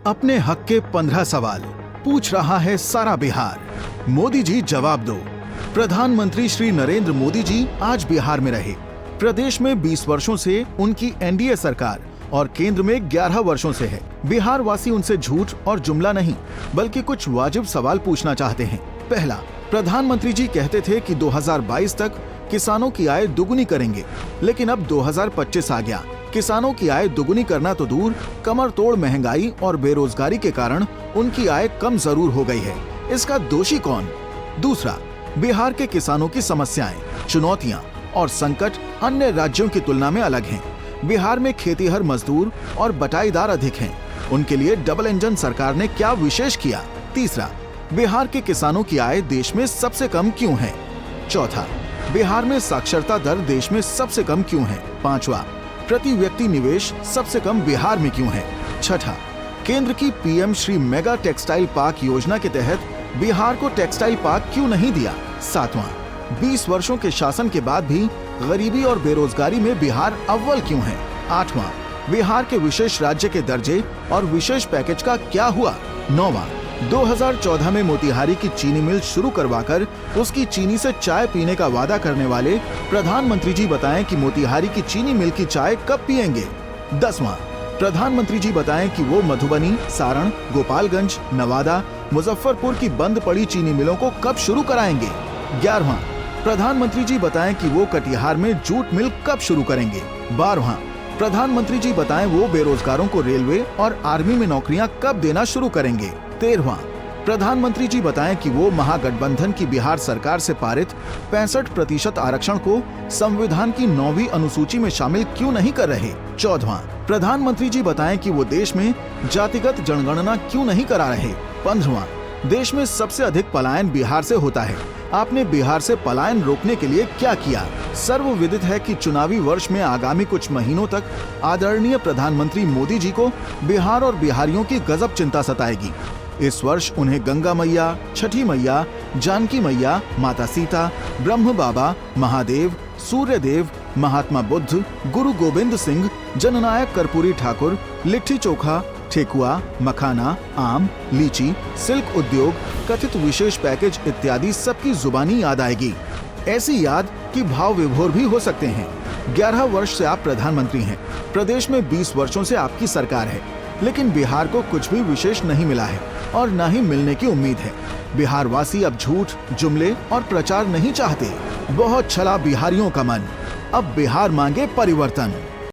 अपने हक के 15 सवाल पूछ रहा है सारा बिहार। मोदी जी जवाब दो। प्रधानमंत्री श्री नरेंद्र मोदी जी आज बिहार में रहे। प्रदेश में 20 वर्षों से उनकी एनडीए सरकार और केंद्र में 11 वर्षों से है। बिहार वासी उनसे झूठ और जुमला नहीं बल्कि कुछ वाजिब सवाल पूछना चाहते हैं। पहला, प्रधानमंत्री जी कहते थे कि 2022 तक किसानों की आय दुगुनी करेंगे, लेकिन अब 2025 आ गया। किसानों की आय दुगुनी करना तो दूर, कमर तोड़ महंगाई और बेरोजगारी के कारण उनकी आय कम जरूर हो गई है। इसका दोषी कौन? दूसरा, बिहार के किसानों की समस्याएं, चुनौतियां और संकट अन्य राज्यों की तुलना में अलग हैं। बिहार में खेतीहर मजदूर और बटाईदार अधिक हैं। उनके लिए डबल इंजन सरकार ने क्या विशेष किया? तीसरा, बिहार के किसानों की आय देश में सबसे कम क्यों है? चौथा, बिहार में साक्षरता दर देश में सबसे कम क्यों है? पांचवा, प्रति व्यक्ति निवेश सबसे कम बिहार में क्यों है? छठा, केंद्र की PM Shri mega textile park योजना के तहत बिहार को टेक्सटाइल पार्क क्यों नहीं दिया? सातवां, 20 वर्षों के शासन के बाद भी गरीबी और बेरोजगारी में बिहार अव्वल क्यों है? आठवां, बिहार के विशेष राज्य के दर्जे और विशेष पैकेज का क्या हुआ? नौवां, 2014 में मोतिहारी की चीनी मिल शुरू करवाकर उसकी चीनी से चाय पीने का वादा करने वाले प्रधानमंत्री जी बताएं कि मोतिहारी की चीनी मिल की चाय कब पिएंगे? 10वां, प्रधानमंत्री जी बताएं कि वो मधुबनी, सारण, गोपालगंज, नवादा, मुजफ्फरपुर की बंद पड़ी चीनी मिलों को कब शुरू कराएंगे? 11वां, प्रधानमंत्री जी बताएं कि वो कटिहार में जूट मिल कब शुरू करेंगे? 12वां, प्रधानमंत्री जी बताएं वो बेरोजगारों को रेलवे और आर्मी में नौकरियां कब देना शुरू करेंगे? 13वां, प्रधानमंत्री जी बताएं कि वो महागठबंधन की बिहार सरकार से पारित 65% आरक्षण को संविधान की 9वीं अनुसूची में शामिल क्यों नहीं कर रहे? 14वां, प्रधानमंत्री जी बताएं कि वो देश में जातिगत जनगणना क्यों नहीं करा रहे? 15वां, देश में सबसे अधिक पलायन बिहार से होता है। आपने बिहार से पलायन रोकने के लिए क्या किया? सर्वविदित है कि चुनावी वर्ष में आगामी कुछ महीनों तक आदरणीय प्रधानमंत्री मोदी जी को बिहार और बिहारियों की गजब चिंता सताएगी। इस वर्ष उन्हें गंगा मैया, छठी मैया, जानकी मैया, माता सीता, ब्रह्म बाबा, महादेव, सूर्य देव, महात्मा बुद्ध, गुरु गोविंद सिंह, जननायक कर्पूरी ठाकुर, लिट्टी चोखा, ठेकुआ, मखाना, आम, लीची, सिल्क उद्योग, कथित विशेष पैकेज इत्यादि सबकी जुबानी याद आएगी। ऐसी याद कि भाव विभोर भी हो सकते हैं। 11 वर्ष से आप प्रधानमंत्री हैं। प्रदेश में 20 वर्षों से आपकी सरकार है, लेकिन बिहार को कुछ भी विशेष नहीं मिला है और न ही मिलने की उम्मीद है। बिहार वासी अब झूठ, जुमले और प्रचार नहीं चाहते। बहुत छला बिहारियों का मन। अब बिहार मांगे परिवर्तन।